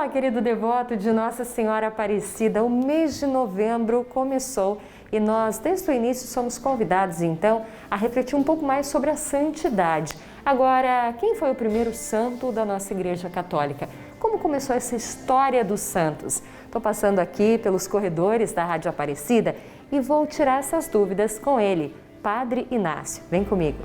Fala, querido devoto de Nossa Senhora Aparecida. O mês de novembro começou e nós, desde o início, somos convidados, então, a refletir um pouco mais sobre a santidade. Agora, quem foi o primeiro santo da nossa Igreja Católica? Como começou essa história dos santos? Estou passando aqui pelos corredores da Rádio Aparecida e vou tirar essas dúvidas com ele, Padre Inácio. Vem comigo.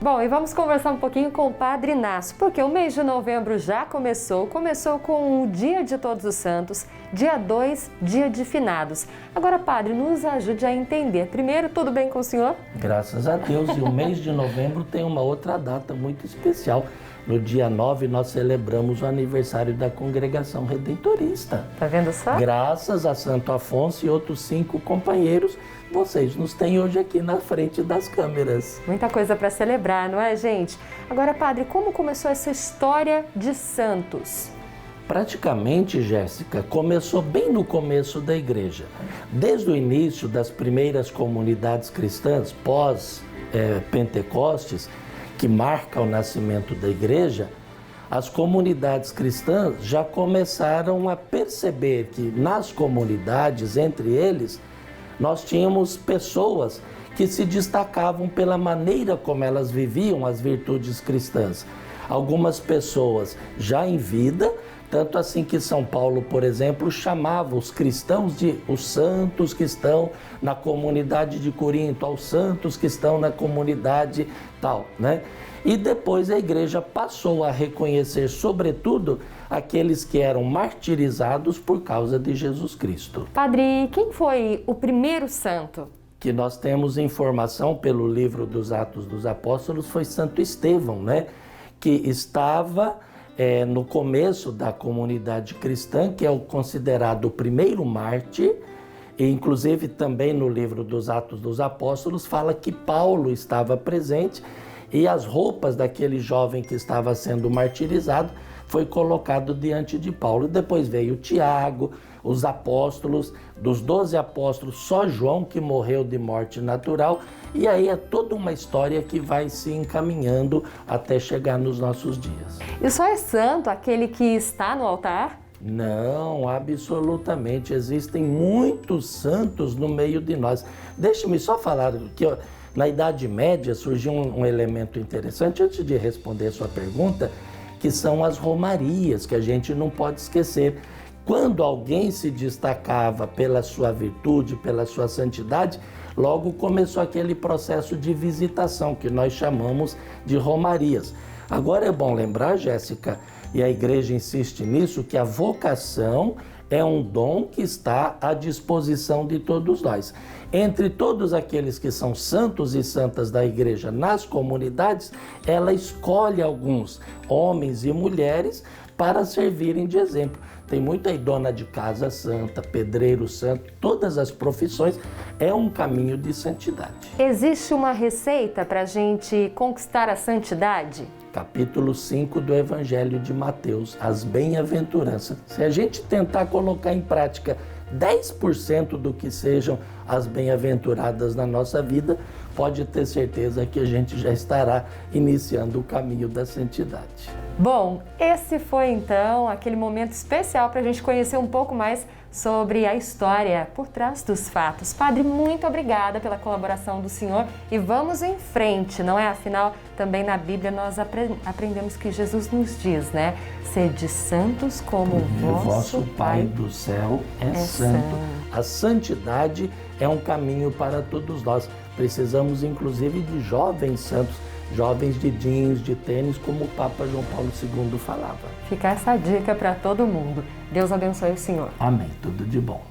Bom, e vamos conversar um pouquinho com o Padre Inácio, porque o mês de novembro já começou com o Dia de Todos os Santos, dia 2, dia de Finados. Agora, Padre, nos ajude a entender. Primeiro, tudo bem com o senhor? Graças a Deus, e o mês de novembro tem uma outra data muito especial. No dia 9, nós celebramos o aniversário da Congregação Redentorista. Tá vendo só? Graças a Santo Afonso e outros 5 companheiros, vocês nos têm hoje aqui na frente das câmeras. Muita coisa para celebrar, não é, gente? Agora, Padre, como começou essa história de santos? Praticamente, Jéssica, começou bem no começo da igreja. Desde o início das primeiras comunidades cristãs, pós-Pentecostes, que marca o nascimento da igreja, as comunidades cristãs já começaram a perceber que nas comunidades, entre eles, nós tínhamos pessoas que se destacavam pela maneira como elas viviam as virtudes cristãs. Algumas pessoas já em vida, tanto assim que São Paulo, por exemplo, chamava os cristãos de os santos que estão na comunidade de Corinto, aos santos que estão na comunidade tal, né? E depois a igreja passou a reconhecer, sobretudo, aqueles que eram martirizados por causa de Jesus Cristo. Padre, quem foi o primeiro santo? Que nós temos informação pelo livro dos Atos dos Apóstolos foi Santo Estevão, né? Que estava no começo da comunidade cristã, que é o considerado o primeiro mártir, e inclusive também no livro dos Atos dos Apóstolos fala que Paulo estava presente e as roupas daquele jovem que estava sendo martirizado foi colocado diante de Paulo. E depois veio Tiago, os apóstolos, dos 12 apóstolos, só João que morreu de morte natural. E aí é toda uma história que vai se encaminhando até chegar nos nossos dias. E só é santo aquele que está no altar? Não, absolutamente. Existem muitos santos no meio de nós. Deixe-me só falar que na Idade Média surgiu um elemento interessante, antes de responder a sua pergunta, que são as romarias, que a gente não pode esquecer. Quando alguém se destacava pela sua virtude, pela sua santidade, logo começou aquele processo de visitação, que nós chamamos de romarias. Agora é bom lembrar, Jéssica, e a igreja insiste nisso, que a vocação é um dom que está à disposição de todos nós. Entre todos aqueles que são santos e santas da igreja nas comunidades, ela escolhe alguns homens e mulheres para servirem de exemplo. Tem muita dona de casa santa, pedreiro santo, todas as profissões é um caminho de santidade. Existe uma receita para a gente conquistar a santidade? Capítulo 5 do Evangelho de Mateus, as bem-aventuranças. Se a gente tentar colocar em prática 10% do que sejam as bem-aventuradas na nossa vida, pode ter certeza que a gente já estará iniciando o caminho da santidade. Bom, esse foi então aquele momento especial para a gente conhecer um pouco mais sobre a história por trás dos fatos. Padre, muito obrigada pela colaboração do senhor e vamos em frente, não é? Afinal, também na Bíblia nós aprendemos que Jesus nos diz, né? Sede santos como o vosso Pai do céu é santo. A santidade é um caminho para todos nós. Precisamos, inclusive, de jovens santos, jovens de jeans, de tênis, como o Papa João Paulo II falava. Fica essa dica para todo mundo. Deus abençoe o senhor. Amém. Tudo de bom.